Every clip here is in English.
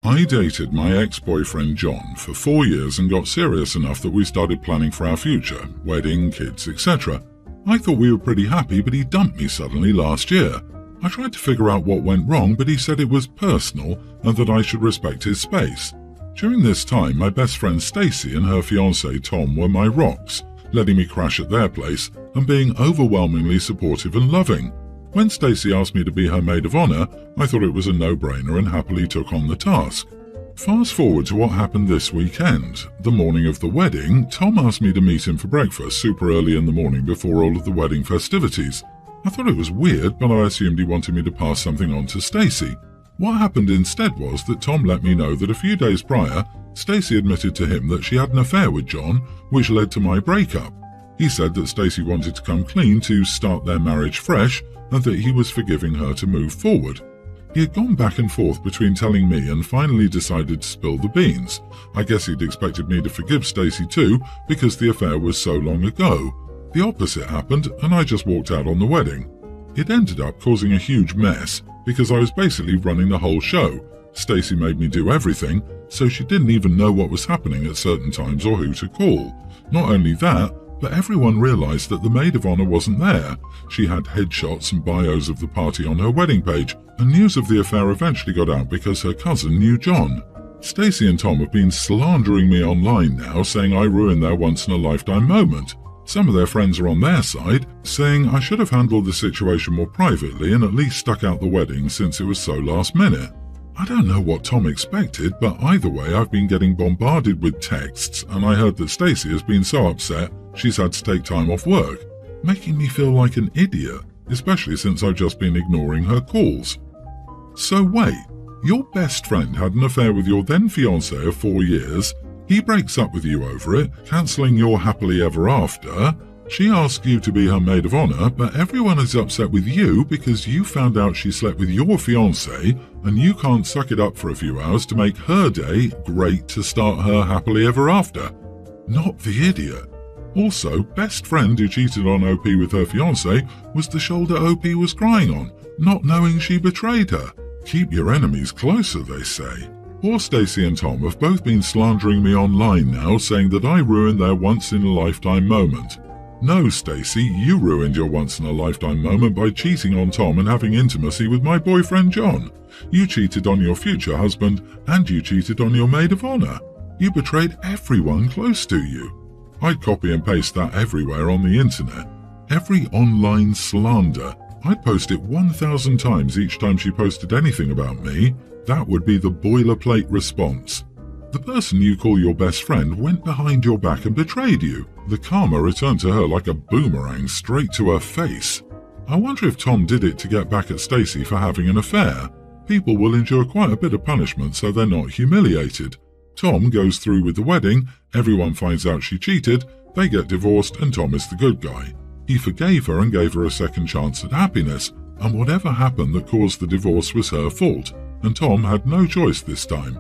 I dated my ex-boyfriend John for 4 years and got serious enough that we started planning for our future, wedding, kids, etc. I thought we were pretty happy, but he dumped me suddenly last year. I tried to figure out what went wrong, but he said it was personal and that I should respect his space. During this time, my best friend Stacey and her fiancé Tom were my rocks, letting me crash at their place and being overwhelmingly supportive and loving. When Stacey asked me to be her maid of honor, I thought it was a no-brainer and happily took on the task. Fast forward to what happened this weekend. The morning of the wedding, Tom asked me to meet him for breakfast super early in the morning before all of the wedding festivities. I thought it was weird, but I assumed he wanted me to pass something on to Stacey. What happened instead was that Tom let me know that a few days prior, Stacey admitted to him that she had an affair with John, which led to my breakup. He said that Stacey wanted to come clean to start their marriage fresh, and that he was forgiving her to move forward. He had gone back and forth between telling me and finally decided to spill the beans. I guess he'd expected me to forgive Stacey too, because the affair was so long ago. The opposite happened, and I just walked out on the wedding. It ended up causing a huge mess, because I was basically running the whole show. Stacey made me do everything, so she didn't even know what was happening at certain times or who to call. Not only that, but everyone realized that the maid of honor wasn't there. She had headshots and bios of the party on her wedding page, and news of the affair eventually got out because her cousin knew John. Stacey and Tom have been slandering me online now, saying I ruined their once-in-a-lifetime moment. Some of their friends are on their side, saying I should have handled the situation more privately and at least stuck out the wedding since it was so last minute. I don't know what Tom expected, but either way I've been getting bombarded with texts, and I heard that Stacey has been so upset she's had to take time off work, making me feel like an idiot, especially since I've just been ignoring her calls. So wait, your best friend had an affair with your then fiancé of 4 years, he breaks up with you over it, cancelling your happily ever after. She asks you to be her maid of honor, but everyone is upset with you because you found out she slept with your fiancé and you can't suck it up for a few hours to make her day great to start her happily ever after. Not the idiot. Also, best friend who cheated on OP with her fiancé was the shoulder OP was crying on, not knowing she betrayed her. Keep your enemies closer, they say. Poor Stacey and Tom have both been slandering me online now, saying that I ruined their once-in-a-lifetime moment. No, Stacey, you ruined your once-in-a-lifetime moment by cheating on Tom and having intimacy with my boyfriend John. You cheated on your future husband, and you cheated on your maid of honor. You betrayed everyone close to you. I'd copy and paste that everywhere on the internet. Every online slander, I'd post it 1,000 times each time she posted anything about me. That would be the boilerplate response. The person you call your best friend went behind your back and betrayed you. The karma returned to her like a boomerang straight to her face. I wonder if Tom did it to get back at Stacey for having an affair. People will endure quite a bit of punishment so they're not humiliated. Tom goes through with the wedding, everyone finds out she cheated, they get divorced and Tom is the good guy. He forgave her and gave her a second chance at happiness, and whatever happened that caused the divorce was her fault, and Tom had no choice this time.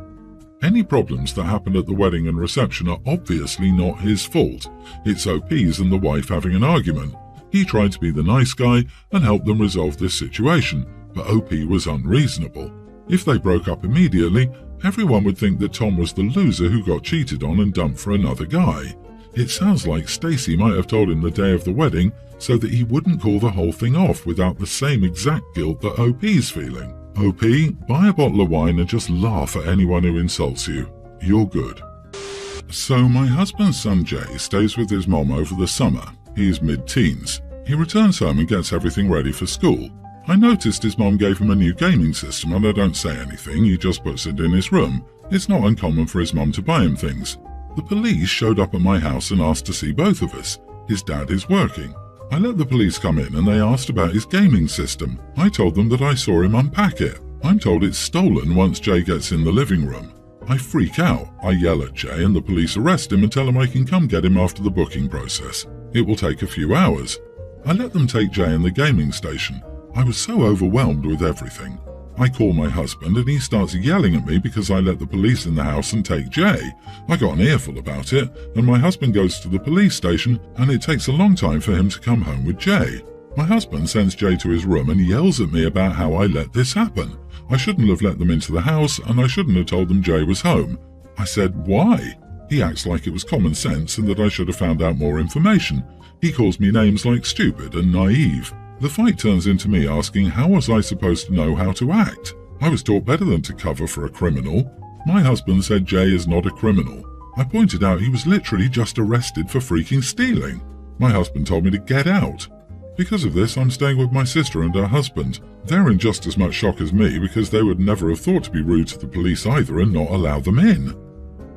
Any problems that happened at the wedding and reception are obviously not his fault. It's OP's and the wife having an argument. He tried to be the nice guy and help them resolve this situation, but OP was unreasonable. If they broke up immediately, everyone would think that Tom was the loser who got cheated on and dumped for another guy. It sounds like Stacey might have told him the day of the wedding so that he wouldn't call the whole thing off without the same exact guilt that OP's feeling. OP, buy a bottle of wine and just laugh at anyone who insults you. You're good. So my husband's son Jay stays with his mom over the summer. He's mid-teens. He returns home and gets everything ready for school. I noticed his mom gave him a new gaming system and I don't say anything, he just puts it in his room. It's not uncommon for his mom to buy him things. The police showed up at my house and asked to see both of us. His dad is working. I let the police come in and they asked about his gaming system. I told them that I saw him unpack it. I'm told it's stolen once Jay gets in the living room. I freak out. I yell at Jay and the police arrest him and tell him I can come get him after the booking process. It will take a few hours. I let them take Jay in the gaming station. I was so overwhelmed with everything. I call my husband and he starts yelling at me because I let the police in the house and take Jay. I got an earful about it and my husband goes to the police station and it takes a long time for him to come home with Jay. My husband sends Jay to his room and yells at me about how I let this happen. I shouldn't have let them into the house and I shouldn't have told them Jay was home. I said, why? He acts like it was common sense and that I should have found out more information. He calls me names like stupid and naive. The fight turns into me asking how was I supposed to know how to act? I was taught better than to cover for a criminal. My husband said Jay is not a criminal. I pointed out he was literally just arrested for freaking stealing. My husband told me to get out. Because of this, I'm staying with my sister and her husband. They're in just as much shock as me because they would never have thought to be rude to the police either and not allow them in.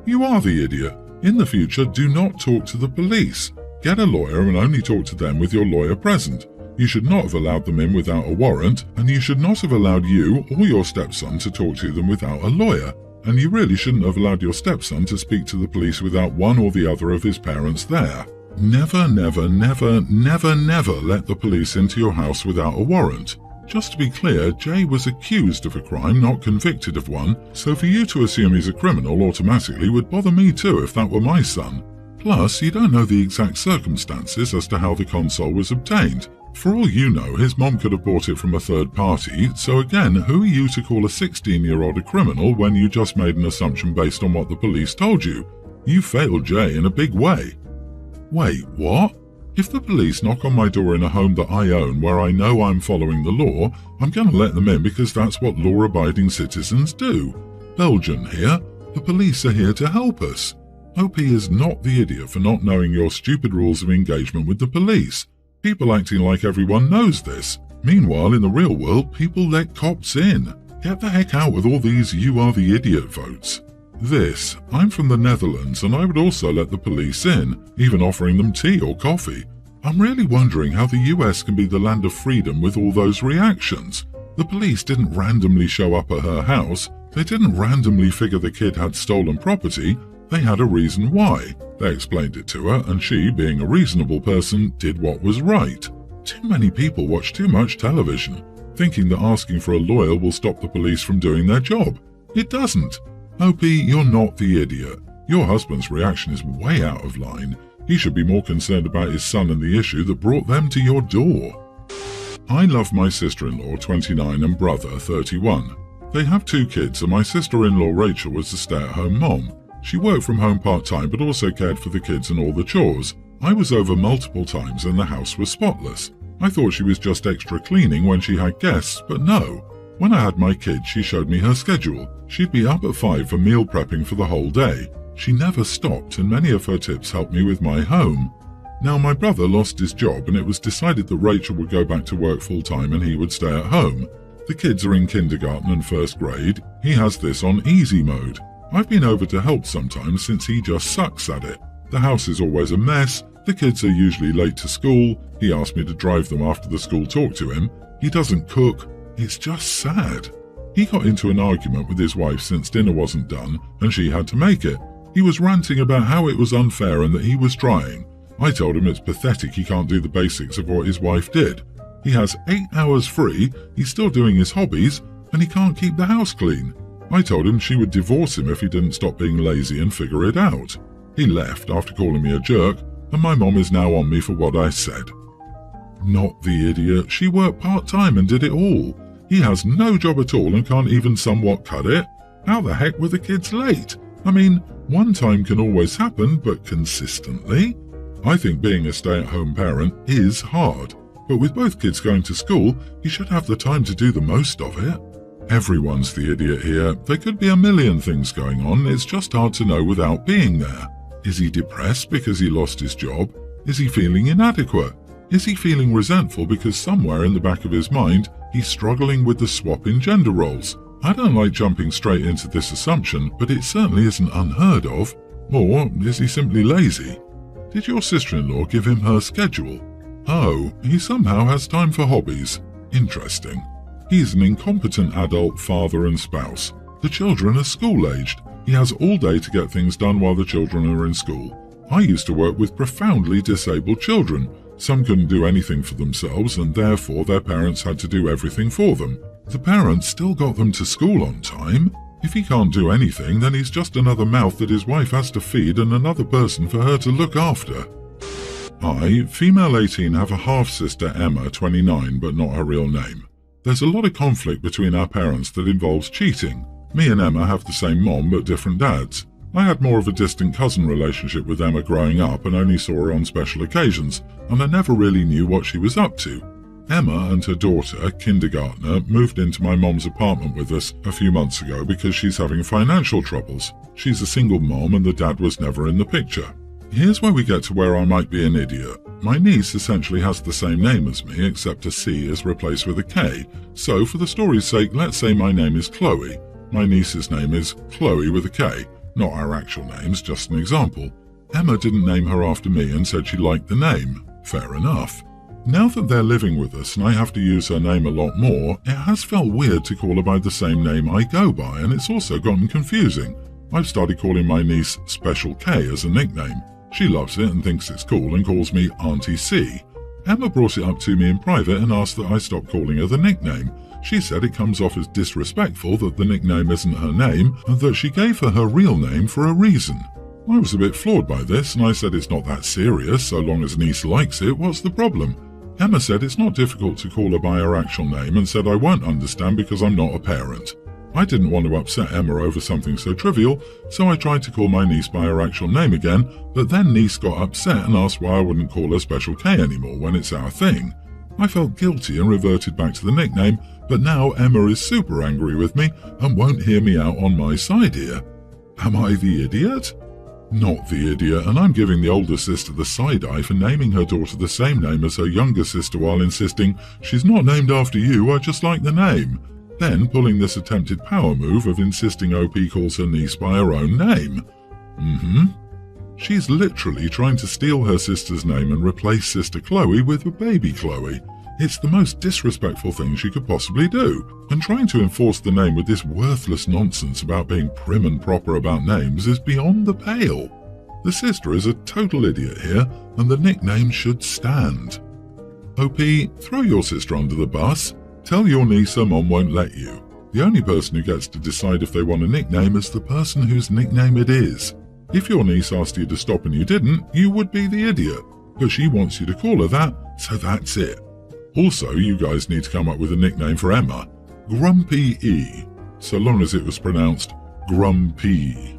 You are the idiot. In the future, do not talk to the police. Get a lawyer and only talk to them with your lawyer present. You should not have allowed them in without a warrant, and you should not have allowed you or your stepson to talk to them without a lawyer. And you really shouldn't have allowed your stepson to speak to the police without one or the other of his parents there. Never, never, never, never, never let the police into your house without a warrant. Just to be clear, Jay was accused of a crime, not convicted of one, so for you to assume he's a criminal automatically would bother me too if that were my son. Plus, you don't know the exact circumstances as to how the console was obtained. For all you know, his mom could have bought it from a third party, so again, who are you to call a 16-year-old a criminal when you just made an assumption based on what the police told you? You failed Jay in a big way. Wait, what? If the police knock on my door in a home that I own where I know I'm following the law, I'm going to let them in because that's what law-abiding citizens do. Belgian here. The police are here to help us. OP is not the idiot for not knowing your stupid rules of engagement with the police. People acting like everyone knows this. Meanwhile, in the real world, people let cops in. Get the heck out with all these you are the idiot votes. I'm from the Netherlands and I would also let the police in, even offering them tea or coffee. I'm really wondering how the US can be the land of freedom with all those reactions. The police didn't randomly show up at her house. They didn't randomly figure the kid had stolen property. They had a reason why. They explained it to her and she, being a reasonable person, did what was right. Too many people watch too much television, thinking that asking for a lawyer will stop the police from doing their job. It doesn't. OP, you're not the idiot. Your husband's reaction is way out of line. He should be more concerned about his son and the issue that brought them to your door. I love my sister-in-law, 29, and brother, 31. They have 2 kids and my sister-in-law Rachel was a stay-at-home mom. She worked from home part-time but also cared for the kids and all the chores. I was over multiple times and the house was spotless. I thought she was just extra cleaning when she had guests, but no. When I had my kids, she showed me her schedule. She'd be up at 5 for meal prepping for the whole day. She never stopped and many of her tips helped me with my home. Now my brother lost his job and it was decided that Rachel would go back to work full-time and he would stay at home. The kids are in kindergarten and 1st grade. He has this on easy mode. I've been over to help sometimes since he just sucks at it. The house is always a mess. The kids are usually late to school. He asked me to drive them after the school talk to him. He doesn't cook. It's just sad. He got into an argument with his wife since dinner wasn't done and she had to make it. He was ranting about how it was unfair and that he was trying. I told him it's pathetic he can't do the basics of what his wife did. He has 8 hours free, he's still doing his hobbies, and he can't keep the house clean. I told him she would divorce him if he didn't stop being lazy and figure it out. He left after calling me a jerk, and my mom is now on me for what I said. Not the idiot, she worked part-time and did it all. He has no job at all and can't even somewhat cut it. How the heck were the kids late? I mean, one time can always happen, but consistently? I think being a stay-at-home parent is hard, but with both kids going to school, he should have the time to do the most of it. Everyone's the idiot here. There could be a million things going on, it's just hard to know without being there. Is he depressed because he lost his job? Is he feeling inadequate? Is he feeling resentful because somewhere in the back of his mind, he's struggling with the swap in gender roles? I don't like jumping straight into this assumption, but it certainly isn't unheard of. Or is he simply lazy? Did your sister-in-law give him her schedule? Oh, he somehow has time for hobbies. Interesting. He's an incompetent adult father and spouse. The children are school-aged. He has all day to get things done while the children are in school. I used to work with profoundly disabled children. Some couldn't do anything for themselves and therefore their parents had to do everything for them. The parents still got them to school on time. If he can't do anything, then he's just another mouth that his wife has to feed and another person for her to look after. I, female 18, have a half-sister Emma, 29, but not her real name. There's a lot of conflict between our parents that involves cheating. Me and Emma have the same mom but different dads. I had more of a distant cousin relationship with Emma growing up and only saw her on special occasions, and I never really knew what she was up to. Emma and her daughter, kindergartner, moved into my mom's apartment with us a few months ago because she's having financial troubles. She's a single mom and the dad was never in the picture. Here's where we get to where I might be an idiot. My niece essentially has the same name as me, except a C is replaced with a K. So for the story's sake, let's say my name is Chloe. My niece's name is Chloe with a K. Not our actual names, just an example. Emma didn't name her after me and said she liked the name. Fair enough. Now that they're living with us and I have to use her name a lot more, it has felt weird to call her by the same name I go by, and it's also gotten confusing. I've started calling my niece Special K as a nickname. She loves it and thinks it's cool and calls me Auntie C. Emma brought it up to me in private and asked that I stop calling her the nickname. She said it comes off as disrespectful that the nickname isn't her name and that she gave her real name for a reason. I was a bit floored by this and I said it's not that serious, so long as niece likes it, what's the problem? Emma said it's not difficult to call her by her actual name and said I won't understand because I'm not a parent. I didn't want to upset Emma over something so trivial, so I tried to call my niece by her actual name again, but then niece got upset and asked why I wouldn't call her Special K anymore when it's our thing. I felt guilty and reverted back to the nickname, but now Emma is super angry with me and won't hear me out on my side here. Am I the idiot? Not the idiot, and I'm giving the older sister the side-eye for naming her daughter the same name as her younger sister while insisting, she's not named after you, I just like the name. Then pulling this attempted power move of insisting OP calls her niece by her own name. She's literally trying to steal her sister's name and replace Sister Chloe with a baby Chloe. It's the most disrespectful thing she could possibly do, and trying to enforce the name with this worthless nonsense about being prim and proper about names is beyond the pale. The sister is a total idiot here, and the nickname should stand. OP, throw your sister under the bus. Tell your niece her mom won't let you. The only person who gets to decide if they want a nickname is the person whose nickname it is. If your niece asked you to stop and you didn't, you would be the idiot. But she wants you to call her that, so that's it. Also, you guys need to come up with a nickname for Emma. Grumpy E, so long as it was pronounced Grumpy.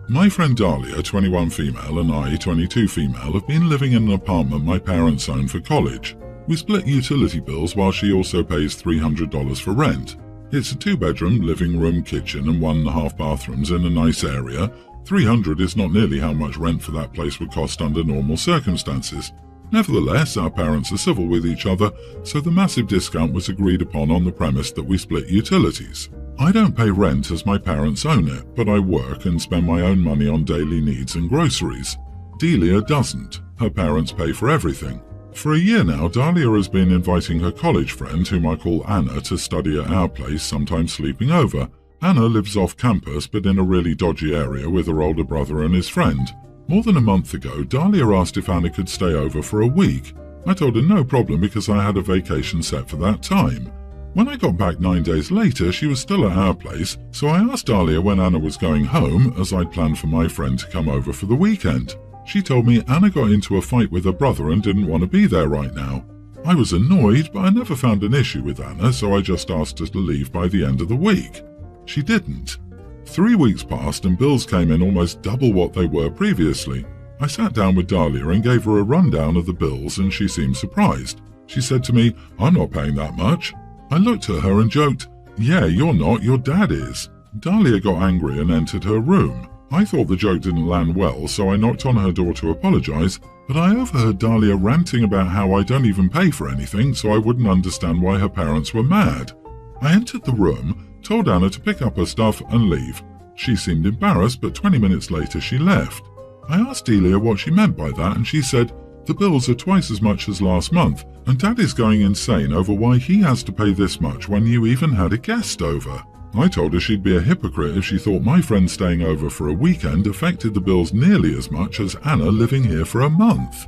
My friend Dahlia, 21 female, and I, 22 female, have been living in an apartment my parents own for college. We split utility bills while she also pays $300 for rent. It's a 2-bedroom, living room, kitchen and 1.5 bathrooms in a nice area. $300 is not nearly how much rent for that place would cost under normal circumstances. Nevertheless, our parents are civil with each other, so the massive discount was agreed upon on the premise that we split utilities. I don't pay rent as my parents own it, but I work and spend my own money on daily needs and groceries. Delia doesn't. Her parents pay for everything. For a year now, Dahlia has been inviting her college friend, whom I call Anna, to study at our place, sometimes sleeping over. Anna lives off campus but in a really dodgy area with her older brother and his friend. More than a month ago, Dahlia asked if Anna could stay over for a week. I told her no problem because I had a vacation set for that time. When I got back 9 days later, she was still at our place, so I asked Dahlia when Anna was going home, as I'd planned for my friend to come over for the weekend. She told me Anna got into a fight with her brother and didn't want to be there right now. I was annoyed, but I never found an issue with Anna, so I just asked her to leave by the end of the week. She didn't. 3 weeks passed and bills came in almost double what they were previously. I sat down with Dahlia and gave her a rundown of the bills and she seemed surprised. She said to me, "I'm not paying that much." I looked at her and joked, "Yeah, you're not, your dad is." Dahlia got angry and entered her room. I thought the joke didn't land well, so I knocked on her door to apologize, but I overheard Dahlia ranting about how I don't even pay for anything, so I wouldn't understand why her parents were mad. I entered the room, told Anna to pick up her stuff and leave. She seemed embarrassed, but 20 minutes later she left. I asked Delia what she meant by that, and she said, "The bills are twice as much as last month, and Dad is going insane over why he has to pay this much when you even had a guest over." I told her she'd be a hypocrite if she thought my friend staying over for a weekend affected the bills nearly as much as Anna living here for a month.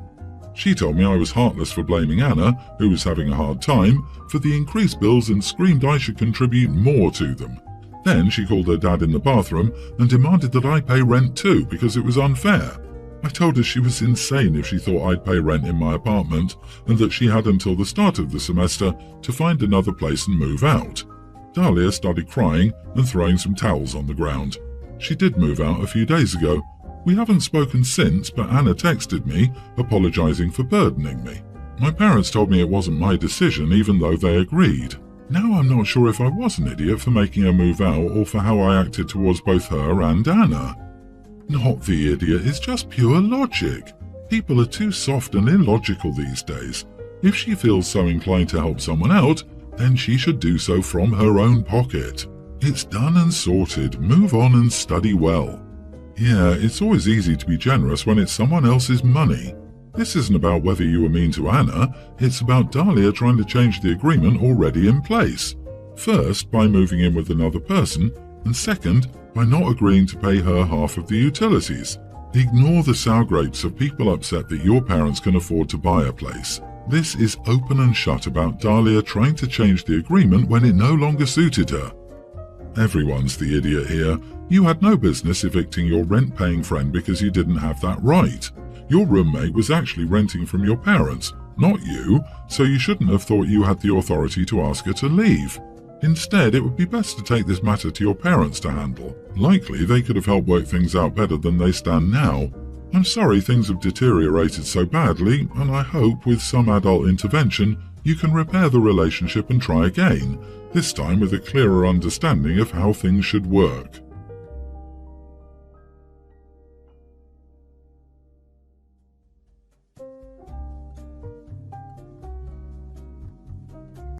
She told me I was heartless for blaming Anna, who was having a hard time, for the increased bills and screamed I should contribute more to them. Then she called her dad in the bathroom and demanded that I pay rent too because it was unfair. I told her she was insane if she thought I'd pay rent in my apartment and that she had until the start of the semester to find another place and move out. Dahlia started crying and throwing some towels on the ground. She did move out a few days ago. We haven't spoken since, but Anna texted me, apologizing for burdening me. My parents told me it wasn't my decision, even though they agreed. Now I'm not sure if I was an idiot for making her move out or for how I acted towards both her and Anna. Not the idiot, it's just pure logic. People are too soft and illogical these days. If she feels so inclined to help someone out, then she should do so from her own pocket. It's done and sorted. Move on and study well. Yeah, it's always easy to be generous when it's someone else's money. This isn't about whether you were mean to Anna, it's about Dahlia trying to change the agreement already in place. First, by moving in with another person, and second, by not agreeing to pay her half of the utilities. Ignore the sour grapes of people upset that your parents can afford to buy a place. This is open and shut about Dahlia trying to change the agreement when it no longer suited her. Everyone's the idiot here. You had no business evicting your rent-paying friend because you didn't have that right. Your roommate was actually renting from your parents, not you, so you shouldn't have thought you had the authority to ask her to leave. Instead, it would be best to take this matter to your parents to handle. Likely, they could have helped work things out better than they stand now. I'm sorry things have deteriorated so badly, and I hope with some adult intervention, you can repair the relationship and try again, this time with a clearer understanding of how things should work.